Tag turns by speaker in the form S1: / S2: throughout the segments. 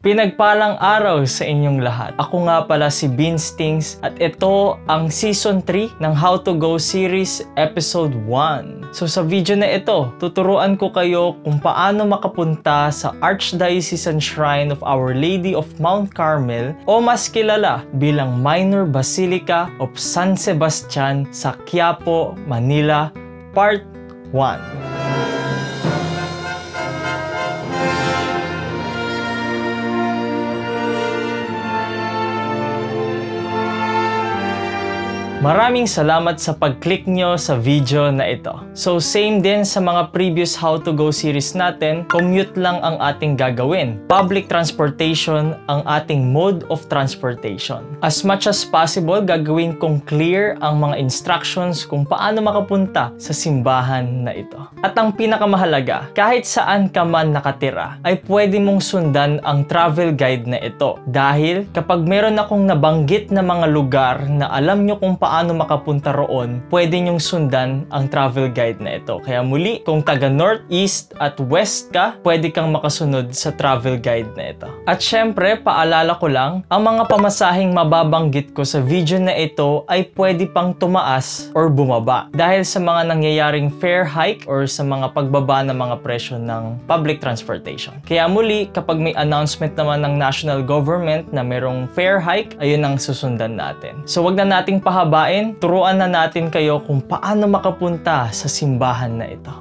S1: Pinagpalang araw sa inyong lahat. Ako nga pala si Beanstings at ito ang Season 3 ng How to Go series Episode 1. So sa video na ito, tuturuan ko kayo kung paano makapunta sa Archdiocesan Shrine of Our Lady of Mount Carmel o mas kilala bilang Minor Basilica of San Sebastian sa Quiapo, Manila, Part 1. Maraming salamat sa pag-click nyo sa video na ito. So same din sa mga previous How to Go series natin, commute lang ang ating gagawin. Public transportation ang ating mode of transportation. As much as possible, gagawin kong clear ang mga instructions kung paano makapunta sa simbahan na ito. At ang pinakamahalaga, kahit saan ka man nakatira, ay pwede mong sundan ang travel guide na ito. Dahil kapag meron akong nabanggit na mga lugar na alam nyo kung paano makapunta roon, pwede nyong sundan ang travel guide na ito. Kaya muli, kung taga North, East at West ka, pwede kang makasunod sa travel guide na ito. At syempre, paalala ko lang, ang mga pamasaheng mababanggit ko sa video na ito ay pwede pang tumaas or bumaba dahil sa mga nangyayaring fare hike or sa mga pagbaba ng mga presyo ng public transportation. Kaya muli, kapag may announcement naman ng national government na merong fare hike, ayun ang susundan natin. So wag na nating pahabain, turuan na natin kayo kung paano makapunta sa simbahan na ito.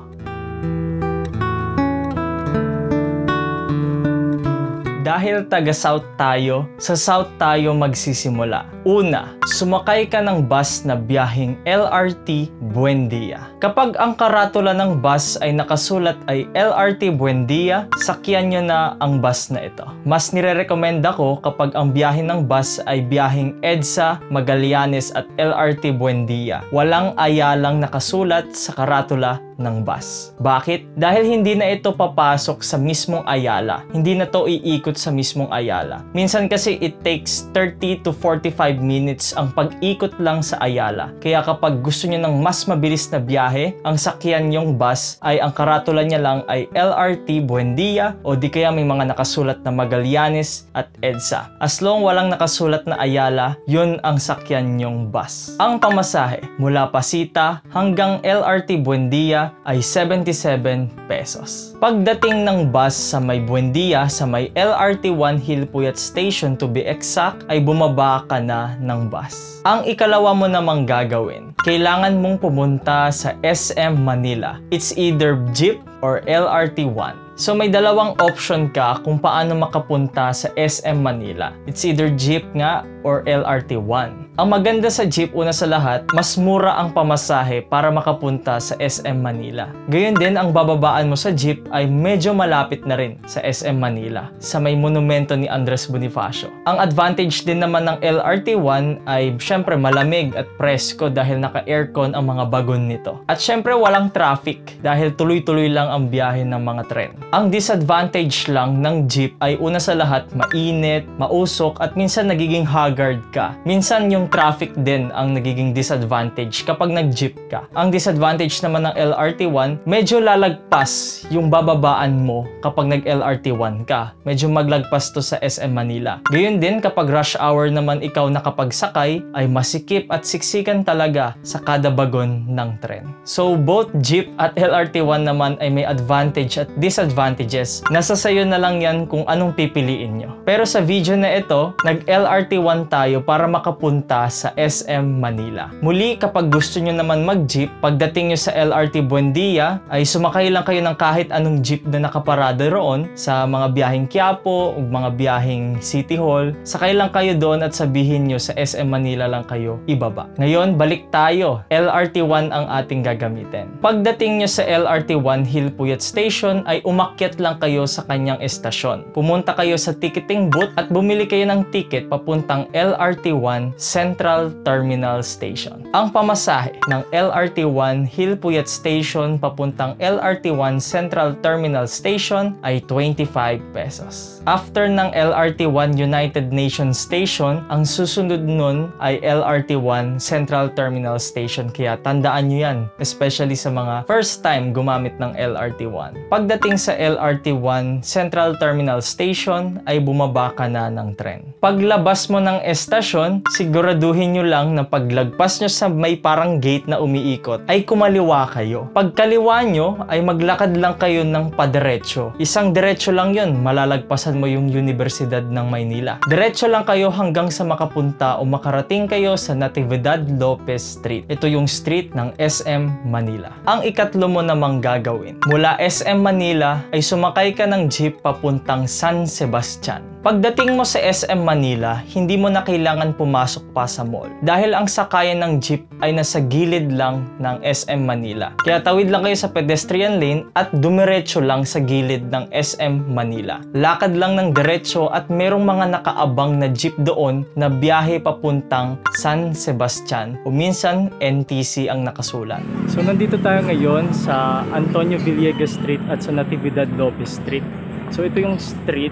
S1: Dahil taga-South tayo, sa South tayo magsisimula. Una, sumakay ka ng bus na biyaheng LRT Buendia. Kapag ang karatula ng bus ay nakasulat ay LRT Buendia, sakyan nyo na ang bus na ito. Mas nire-recommend ako kapag ang biyahe ng bus ay biyaheng EDSA, Magallanes at LRT Buendia. Walang ayalang nakasulat sa karatula ng bus. Bakit? Dahil hindi na ito papasok sa mismong Ayala. Hindi na to iikot sa mismong Ayala. Minsan kasi it takes 30 to 45 minutes ang pag-ikot lang sa Ayala. Kaya kapag gusto nyo ng mas mabilis na biyahe, ang sakyan yung bus ay ang karatula niya lang ay LRT Buendia o di kaya may mga nakasulat na Magallanes at EDSA. As long walang nakasulat na Ayala, yun ang sakyan yung bus. Ang pamasahe mula Pasita hanggang LRT Buendia ay 77 pesos. Pagdating ng bus sa may Buendia, sa may LRT 1 Hilpuyat Station to be exact, ay bumaba ka na ng bus. Ang ikalawa mo namang gagawin, kailangan mong pumunta sa SM Manila. It's either jeep or LRT 1. So may dalawang option ka kung paano makapunta sa SM Manila. It's either jeep nga or LRT 1. Ang maganda sa jeep, una sa lahat, mas mura ang pamasahe para makapunta sa SM Manila. Gayon din, ang bababaan mo sa jeep ay medyo malapit na rin sa SM Manila, sa may monumento ni Andres Bonifacio. Ang advantage din naman ng LRT 1 ay syempre malamig at presko dahil naka-aircon ang mga bagon nito. At syempre walang traffic dahil tuloy-tuloy lang ang biyahe ng mga tren. Ang disadvantage lang ng jeep ay una sa lahat, mainit, mausok at minsan nagiging haggard ka. Minsan yung traffic din ang nagiging disadvantage kapag nag-jeep ka. Ang disadvantage naman ng LRT 1, medyo lalagpas yung bababaan mo kapag nag-LRT 1 ka. Medyo maglagpas to sa SM Manila. Gayon din kapag rush hour naman ikaw nakapagsakay, ay masikip at siksikan talaga sa kada bagon ng tren. So both jeep at LRT 1 naman ay may advantage at disadvantages. Nasa sayo na lang yan kung anong pipiliin nyo. Pero sa video na ito, nag-LRT 1 tayo para makapunta sa SM Manila. Muli, kapag gusto nyo naman mag-jeep, pagdating nyo sa LRT Buendia, ay sumakay lang kayo ng kahit anong jeep na nakaparada roon sa mga biyaheng Quiapo o mga biyaheng City Hall. Sakay lang kayo doon at sabihin nyo sa SM Manila lang kayo ibaba. Ngayon, balik tayo. LRT 1 ang ating gagamitin. Pagdating nyo sa LRT 1 Hilpuyat Station, ay umakyat lang kayo sa kanyang estasyon. Pumunta kayo sa ticketing booth at bumili kayo ng ticket papuntang LRT 1 Central Terminal Station. Ang pamasahe ng LRT 1 Hilpuyat Station papuntang LRT 1 Central Terminal Station ay 25 pesos. After ng LRT 1 United Nations Station, ang susunod nun ay LRT 1 Central Terminal Station. Kaya tandaan nyo yan, especially sa mga first time gumamit ng LRT 1. Pagdating sa LRT1 Central Terminal Station ay bumaba ka na ng tren. Paglabas mo ng estasyon, siguraduhin nyo lang na paglagpas nyo sa may parang gate na umiikot ay kumaliwa kayo. Pag kaliwa nyo ay maglakad lang kayo ng padiretso. Isang diretso lang yun, malalagpasan mo yung Universidad ng Maynila. Diretso lang kayo hanggang sa makapunta o makarating kayo sa Natividad Lopez Street. Ito yung street ng SM Manila. Ang ikatlo mo namang gagawin, mula SM Manila ay sumakay ka ng jeep papuntang San Sebastian. Pagdating mo sa SM Manila, hindi mo na kailangan pumasok pa sa mall dahil ang sakayan ng jeep ay nasa gilid lang ng SM Manila. Kaya tawid lang kayo sa pedestrian lane at dumiretso lang sa gilid ng SM Manila. Lakad lang ng diretso at merong mga nakaabang na jeep doon na biyahe papuntang San Sebastian o minsan NTC ang nakasulat. So nandito tayo ngayon sa Antonio Villegas Street at sa Natividad Lopez Street. So ito yung street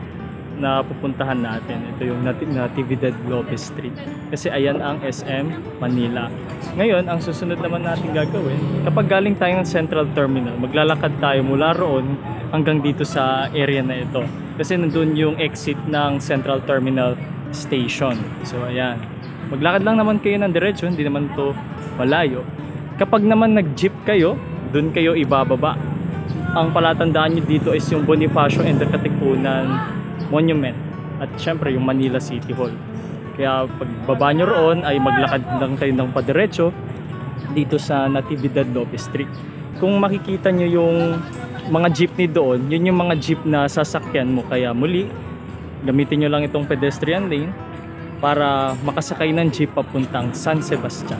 S1: na pupuntahan natin. Ito yung Natividad Lopez Street. Kasi ayan ang SM Manila. Ngayon, ang susunod naman natin gagawin, kapag galing tayo ng Central Terminal, maglalakad tayo mula roon hanggang dito sa area na ito. Kasi nandun yung exit ng Central Terminal Station. So ayan. Maglakad lang naman kayo ng diretso, hindi naman to malayo. Kapag naman nag-jeep kayo, dun kayo ibababa. Ang palatandaan nyo dito is yung Bonifacio and Katipunan Monument at syempre yung Manila City Hall. Kaya pagbaba nyo roon ay maglakad lang kayo ng padiretso dito sa Natividad Lopez Street. Kung makikita nyo yung mga jeepney doon, yun yung mga jeep na sasakyan mo. Kaya muli, gamitin nyo lang itong pedestrian lane para makasakay ng jeep papuntang San Sebastian.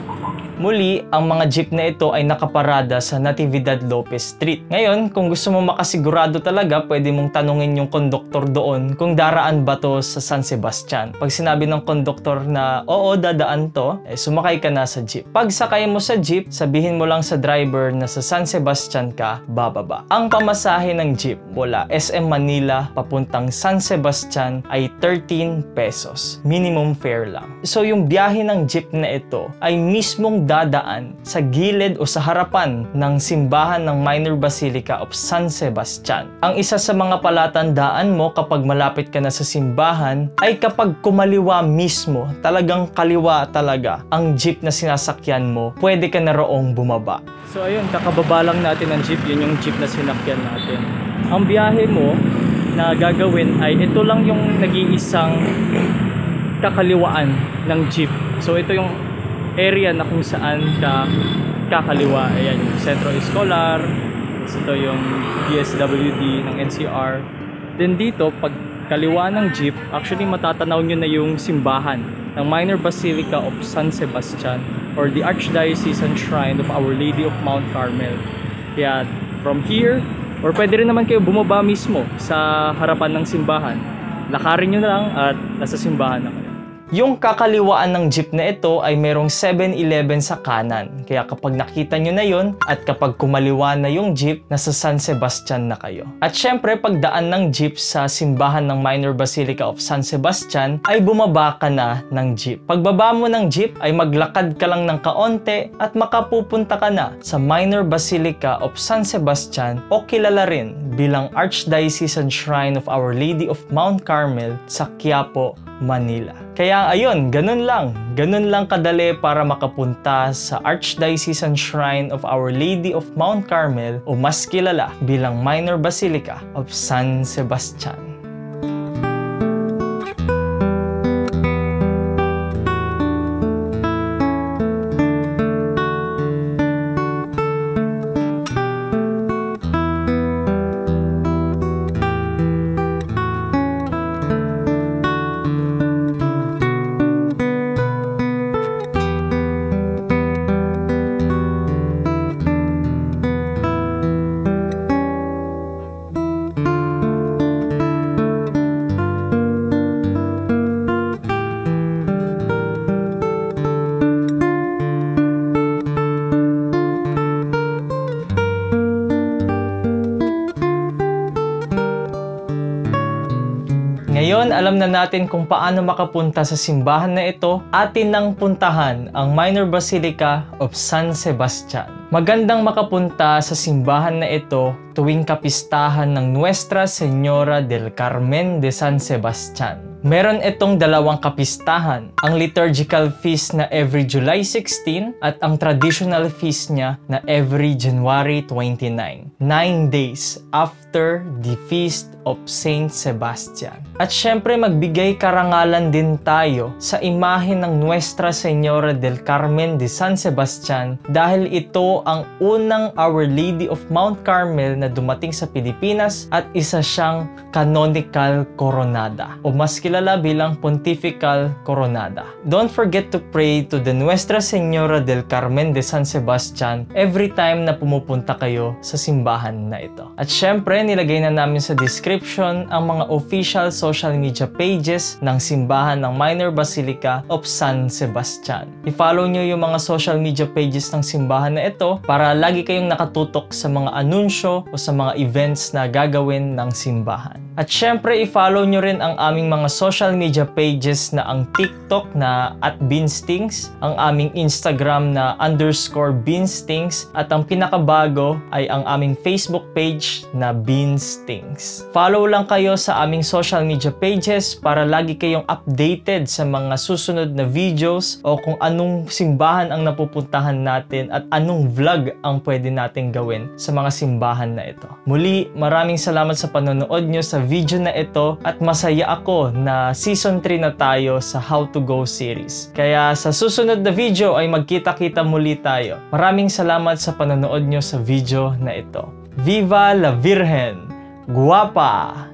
S1: Muli, ang mga jeep na ito ay nakaparada sa Natividad Lopez Street. Ngayon, kung gusto mo makasigurado talaga, pwede mong tanungin yung konduktor doon kung daraan ba to sa San Sebastian. Pag sinabi ng konduktor na oo, dadaan to, sumakay ka na sa jeep. Pag sakay mo sa jeep, sabihin mo lang sa driver na sa San Sebastian ka bababa. Ang pamasahe ng jeep mula SM Manila papuntang San Sebastian ay 13 pesos. Minimum fare lang. So yung biyahe ng jeep na ito ay mismong dadaan sa gilid o sa harapan ng simbahan ng Minor Basilica of San Sebastian. Ang isa sa mga palatandaan mo kapag malapit ka na sa simbahan ay kapag kumaliwa mismo, talagang kaliwa talaga ang jeep na sinasakyan mo, pwede ka na roong bumaba. So ayun, kakababa lang natin ng jeep, yun yung jeep na sinakyan natin. Ang biyahe mo na gagawin ay ito lang yung nag-iisang kakaliwaan ng jeep. So ito yung area na kung saan ka kakaliwa. Ayan, yung Centro Escolar. Ito yung DSWD ng NCR. Then dito, pag kaliwa ng jeep, actually matatanaw nyo na yung simbahan ng Minor Basilica of San Sebastian or the Archdiocesan Shrine of Our Lady of Mount Carmel. Kaya from here, or pwede rin naman kayo bumaba mismo sa harapan ng simbahan. Lakarin nyo na lang at nasa simbahan na kayo. Yung kakaliwaan ng jeep na ito ay merong 7-Eleven sa kanan. Kaya kapag nakita nyo na yon at kapag kumaliwa na yung jeep, nasa San Sebastian na kayo. At syempre, pagdaan ng jeep sa simbahan ng Minor Basilica of San Sebastian, ay bumaba ka na ng jeep. Pagbaba mo ng jeep, ay maglakad ka lang ng kaonte at makapupunta ka na sa Minor Basilica of San Sebastian o kilala rin bilang Archdiocesan Shrine of Our Lady of Mount Carmel sa Quiapo, Manila. Kaya ayun, ganun lang kadali para makapunta sa Archdiocesan Shrine of Our Lady of Mount Carmel o mas kilala bilang Minor Basilica of San Sebastian. Ngayon, alam na natin kung paano makapunta sa simbahan na ito. Atin nang puntahan ang Minor Basilica of San Sebastian. Magandang makapunta sa simbahan na ito tuwing kapistahan ng Nuestra Señora del Carmen de San Sebastian. Meron itong dalawang kapistahan, ang liturgical feast na every July 16 at ang traditional feast niya na every January 29. 9 days after the feast of Saint Sebastian. At syempre magbigay karangalan din tayo sa imahe ng Nuestra Señora del Carmen de San Sebastian dahil ito ang unang Our Lady of Mount Carmel na dumating sa Pilipinas at isa siyang canonical coronada o mas kilala bilang pontifical coronada. Don't forget to pray to the Nuestra Señora del Carmen de San Sebastian every time na pumupunta kayo sa simbahan na ito. At syempre nilagay na namin sa description ang mga official social media pages ng simbahan ng Minor Basilica of San Sebastian. I-follow nyo yung mga social media pages ng simbahan na ito para lagi kayong nakatutok sa mga anunsyo o sa mga events na gagawin ng simbahan. At syempre, i-follow nyo rin ang aming mga social media pages na ang TikTok na @Beanstings, ang aming Instagram na _Beanstings, at ang pinakabago ay ang aming Facebook page na Beanstings. Follow lang kayo sa aming social media pages para lagi kayong updated sa mga susunod na videos o kung anong simbahan ang napupuntahan natin at anong vlog ang pwede natin gawin sa mga simbahan na ito. Muli, maraming salamat sa panonood nyo sa video na ito at masaya ako na season 3 na tayo sa How to Go series. Kaya sa susunod na video ay magkita-kita muli tayo. Maraming salamat sa panonood nyo sa video na ito. Viva la Virgen! Guwapa!